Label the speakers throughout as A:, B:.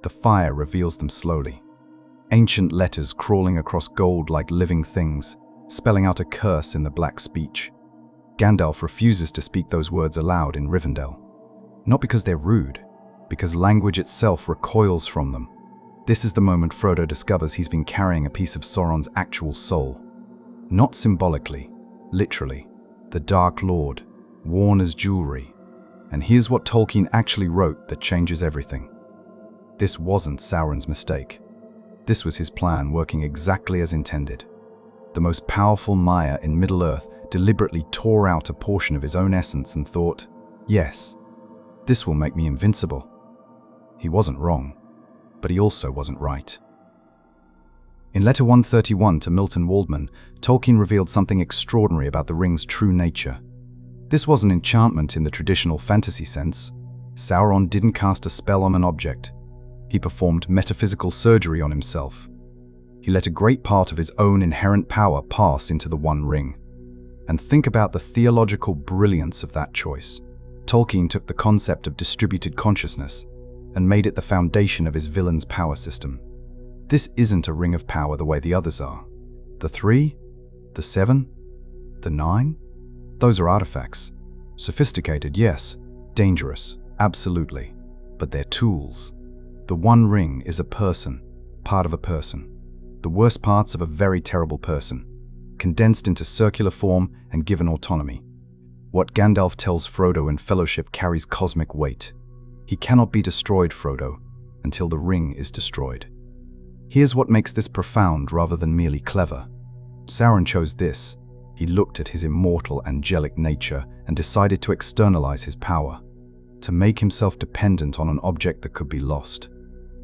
A: The fire reveals them slowly. Ancient letters crawling across gold like living things, spelling out a curse in the black speech. Gandalf refuses to speak those words aloud in Rivendell. Not because they're rude, because language itself recoils from them. This is the moment Frodo discovers he's been carrying a piece of Sauron's actual soul. Not symbolically, literally. The Dark Lord, worn as jewelry. And here's what Tolkien actually wrote that changes everything. This wasn't Sauron's mistake. This was his plan working exactly as intended. The most powerful Maia in Middle-earth deliberately tore out a portion of his own essence and thought, yes, this will make me invincible. He wasn't wrong, but he also wasn't right. In Letter 131 to Milton Waldman, Tolkien revealed something extraordinary about the ring's true nature. This wasn't enchantment in the traditional fantasy sense. Sauron didn't cast a spell on an object. He performed metaphysical surgery on himself. He let a great part of his own inherent power pass into the One Ring. And think about the theological brilliance of that choice. Tolkien took the concept of distributed consciousness and made it the foundation of his villain's power system. This isn't a ring of power the way the others are. The 3, the 7, the 9, those are artifacts. Sophisticated, yes. Dangerous, absolutely. But they're tools. The One Ring is a person, part of a person. The worst parts of a very terrible person, condensed into circular form and given autonomy. What Gandalf tells Frodo in Fellowship carries cosmic weight. He cannot be destroyed, Frodo, until the ring is destroyed. Here's what makes this profound rather than merely clever. Sauron chose this. He looked at his immortal, angelic nature and decided to externalize his power, to make himself dependent on an object that could be lost.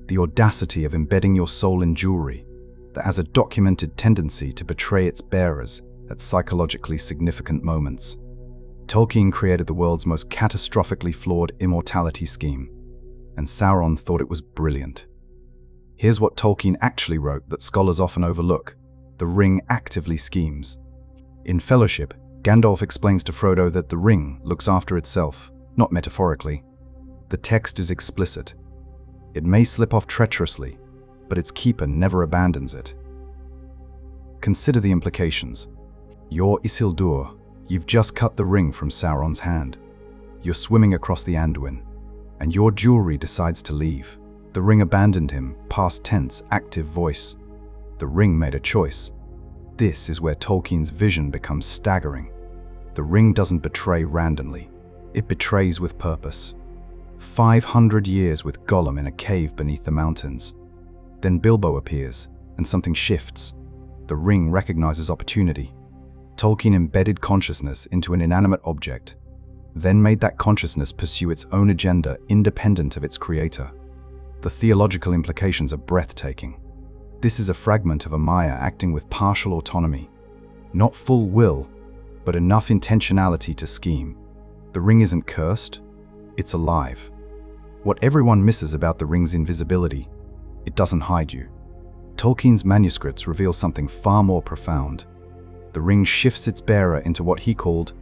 A: The audacity of embedding your soul in jewelry that has a documented tendency to betray its bearers at psychologically significant moments. Tolkien created the world's most catastrophically flawed immortality scheme, and Sauron thought it was brilliant. Here's what Tolkien actually wrote that scholars often overlook. The ring actively schemes. In Fellowship, Gandalf explains to Frodo that the ring looks after itself, not metaphorically. The text is explicit. It may slip off treacherously, but its keeper never abandons it. Consider the implications. You're Isildur. You've just cut the ring from Sauron's hand. You're swimming across the Anduin, and your jewelry decides to leave. The ring abandoned him, past tense, active voice. The ring made a choice. This is where Tolkien's vision becomes staggering. The ring doesn't betray randomly. It betrays with purpose. 500 years with Gollum in a cave beneath the mountains. Then Bilbo appears, and something shifts. The ring recognizes opportunity. Tolkien embedded consciousness into an inanimate object, then made that consciousness pursue its own agenda independent of its creator. The theological implications are breathtaking. This is a fragment of a Maia acting with partial autonomy. Not full will, but enough intentionality to scheme. The ring isn't cursed, it's alive. What everyone misses about the ring's invisibility, it doesn't hide you. Tolkien's manuscripts reveal something far more profound. The ring shifts its bearer into what he called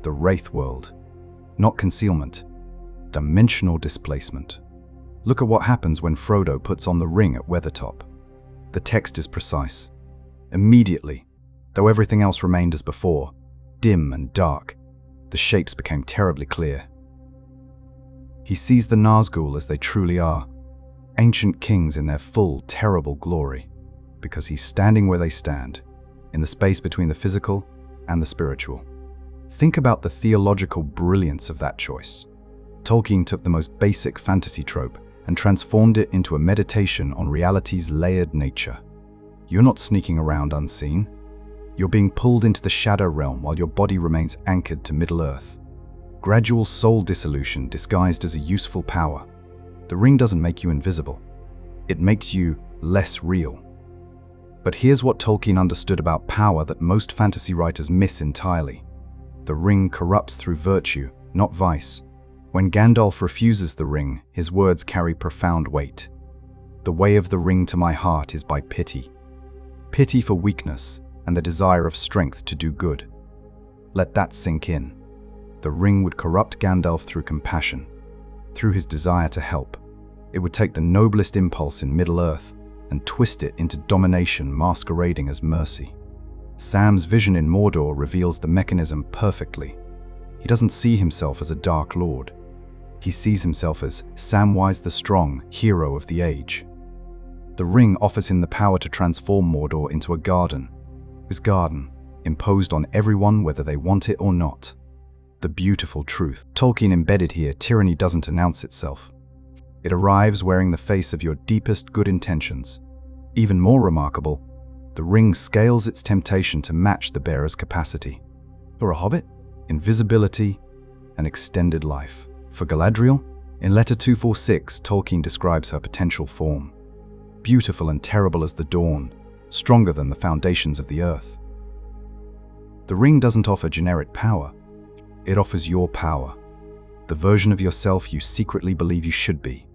A: the Wraith-World. Not concealment, dimensional displacement. Look at what happens when Frodo puts on the ring at Weathertop. The text is precise. Immediately, though everything else remained as before, dim and dark, the shapes became terribly clear. He sees the Nazgul as they truly are, ancient kings in their full, terrible glory, because he's standing where they stand, in the space between the physical and the spiritual. Think about the theological brilliance of that choice. Tolkien took the most basic fantasy trope and transformed it into a meditation on reality's layered nature. You're not sneaking around unseen. You're being pulled into the shadow realm while your body remains anchored to Middle-earth. Gradual soul dissolution disguised as a useful power. The ring doesn't make you invisible. It makes you less real. But here's what Tolkien understood about power that most fantasy writers miss entirely. The ring corrupts through virtue, not vice. When Gandalf refuses the ring, his words carry profound weight. The way of the ring to my heart is by pity. Pity for weakness and the desire of strength to do good. Let that sink in. The ring would corrupt Gandalf through compassion, through his desire to help. It would take the noblest impulse in Middle-earth and twist it into domination masquerading as mercy. Sam's vision in Mordor reveals the mechanism perfectly. He doesn't see himself as a Dark Lord. He sees himself as Samwise the Strong, hero of the age. The ring offers him the power to transform Mordor into a garden. His garden, imposed on everyone whether they want it or not. The beautiful truth. Tolkien embedded here, tyranny doesn't announce itself. It arrives wearing the face of your deepest good intentions. Even more remarkable, the ring scales its temptation to match the bearer's capacity. For a hobbit, invisibility and extended life. For Galadriel, in Letter 246, Tolkien describes her potential form. Beautiful and terrible as the dawn, stronger than the foundations of the earth. The ring doesn't offer generic power. It offers your power, the version of yourself you secretly believe you should be.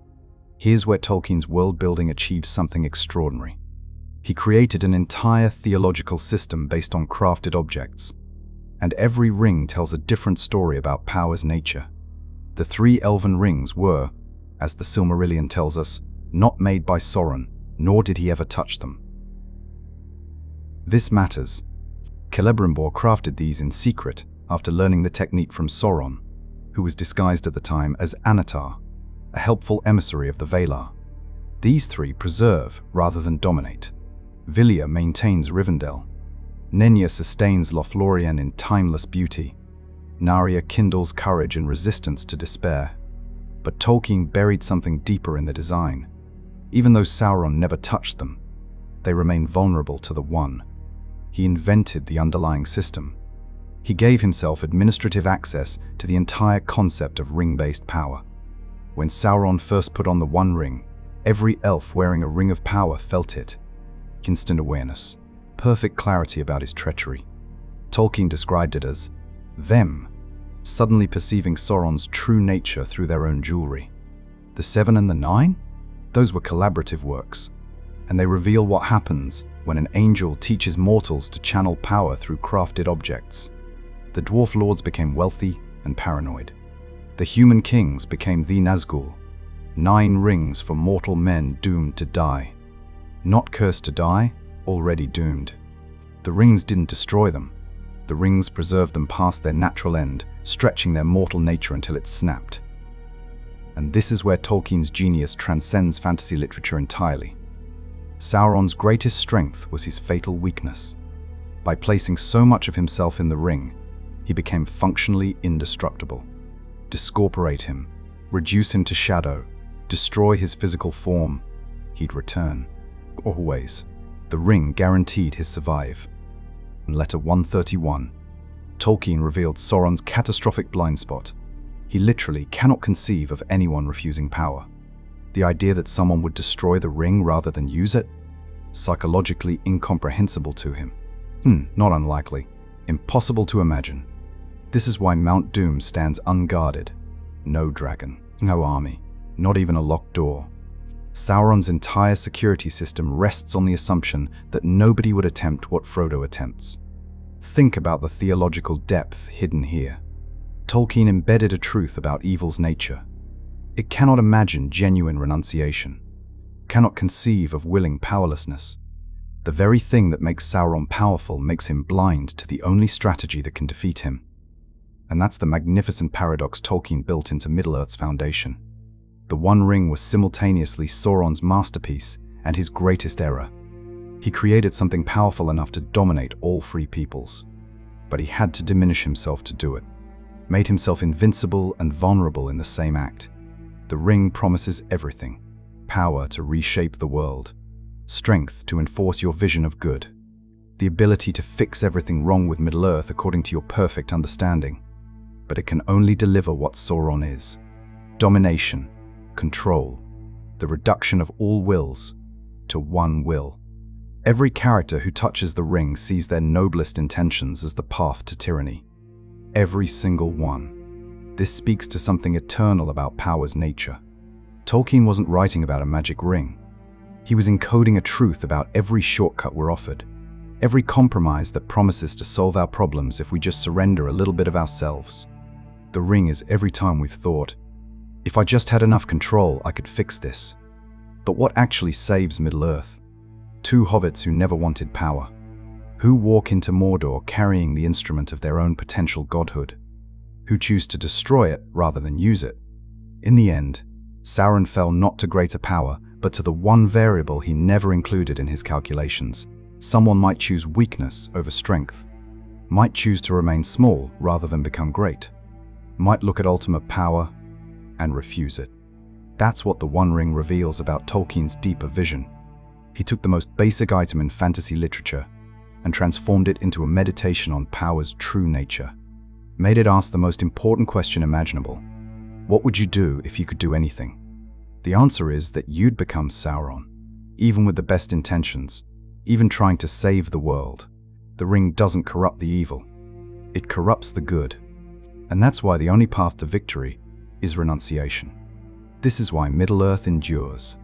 A: Here's where Tolkien's world-building achieves something extraordinary. He created an entire theological system based on crafted objects, and every ring tells a different story about power's nature. The 3 elven rings were, as the Silmarillion tells us, not made by Sauron, nor did he ever touch them. This matters. Celebrimbor crafted these in secret after learning the technique from Sauron, who was disguised at the time as Anatar, a helpful emissary of the Valar. These 3 preserve rather than dominate. Vilya maintains Rivendell. Nenya sustains Lothlorien in timeless beauty. Narya kindles courage and resistance to despair. But Tolkien buried something deeper in the design. Even though Sauron never touched them, they remain vulnerable to the One. He invented the underlying system. He gave himself administrative access to the entire concept of ring-based power. When Sauron first put on the One Ring, every elf wearing a ring of power felt it. Instant awareness, perfect clarity about his treachery. Tolkien described it as them, suddenly perceiving Sauron's true nature through their own jewelry. The 7 and the 9? Those were collaborative works, and they reveal what happens when an angel teaches mortals to channel power through crafted objects. The dwarf lords became wealthy and paranoid. The human kings became the Nazgul, 9 rings for mortal men doomed to die. Not cursed to die, already doomed. The rings didn't destroy them. The rings preserved them past their natural end, stretching their mortal nature until it snapped. And this is where Tolkien's genius transcends fantasy literature entirely. Sauron's greatest strength was his fatal weakness. By placing so much of himself in the ring, he became functionally indestructible. Discorporate him, reduce him to shadow, destroy his physical form, he'd return. Always. The ring guaranteed his survive. In Letter 131, Tolkien revealed Sauron's catastrophic blind spot. He literally cannot conceive of anyone refusing power. The idea that someone would destroy the ring rather than use it? Psychologically incomprehensible to him. Not unlikely. Impossible to imagine. This is why Mount Doom stands unguarded. No dragon, no army, not even a locked door. Sauron's entire security system rests on the assumption that nobody would attempt what Frodo attempts. Think about the theological depth hidden here. Tolkien embedded a truth about evil's nature. It cannot imagine genuine renunciation, cannot conceive of willing powerlessness. The very thing that makes Sauron powerful makes him blind to the only strategy that can defeat him. And that's the magnificent paradox Tolkien built into Middle-earth's foundation. The One Ring was simultaneously Sauron's masterpiece and his greatest error. He created something powerful enough to dominate all free peoples. But he had to diminish himself to do it. Made himself invincible and vulnerable in the same act. The ring promises everything. Power to reshape the world. Strength to enforce your vision of good. The ability to fix everything wrong with Middle-earth according to your perfect understanding. But it can only deliver what Sauron is. Domination, control, the reduction of all wills to one will. Every character who touches the ring sees their noblest intentions as the path to tyranny. Every single one. This speaks to something eternal about power's nature. Tolkien wasn't writing about a magic ring. He was encoding a truth about every shortcut we're offered, every compromise that promises to solve our problems if we just surrender a little bit of ourselves. The ring is every time we've thought, If I just had enough control, I could fix this. But what actually saves Middle-earth? Two hobbits who never wanted power, who walk into Mordor carrying the instrument of their own potential godhood, who choose to destroy it rather than use it. In the end, Sauron fell not to greater power, but to the one variable he never included in his calculations. Someone might choose weakness over strength, might choose to remain small rather than become great, might look at ultimate power and refuse it. That's what the One Ring reveals about Tolkien's deeper vision. He took the most basic item in fantasy literature and transformed it into a meditation on power's true nature. Made it ask the most important question imaginable. What would you do if you could do anything? The answer is that you'd become Sauron, even with the best intentions, even trying to save the world. The ring doesn't corrupt the evil. It corrupts the good. And that's why the only path to victory is renunciation. This is why Middle-earth endures.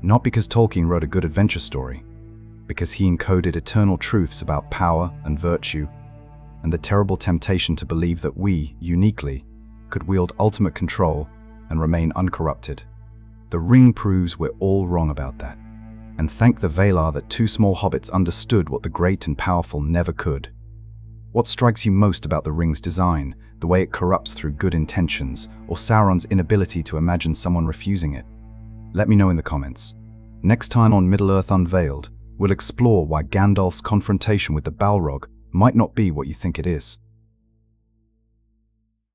A: Not because Tolkien wrote a good adventure story, because he encoded eternal truths about power and virtue, and the terrible temptation to believe that we, uniquely, could wield ultimate control and remain uncorrupted. The ring proves we're all wrong about that. And thank the Valar that two small hobbits understood what the great and powerful never could. What strikes you most about the ring's design, the way it corrupts through good intentions, or Sauron's inability to imagine someone refusing it? Let me know in the comments. Next time on Middle-earth Unveiled, we'll explore why Gandalf's confrontation with the Balrog might not be what you think it is.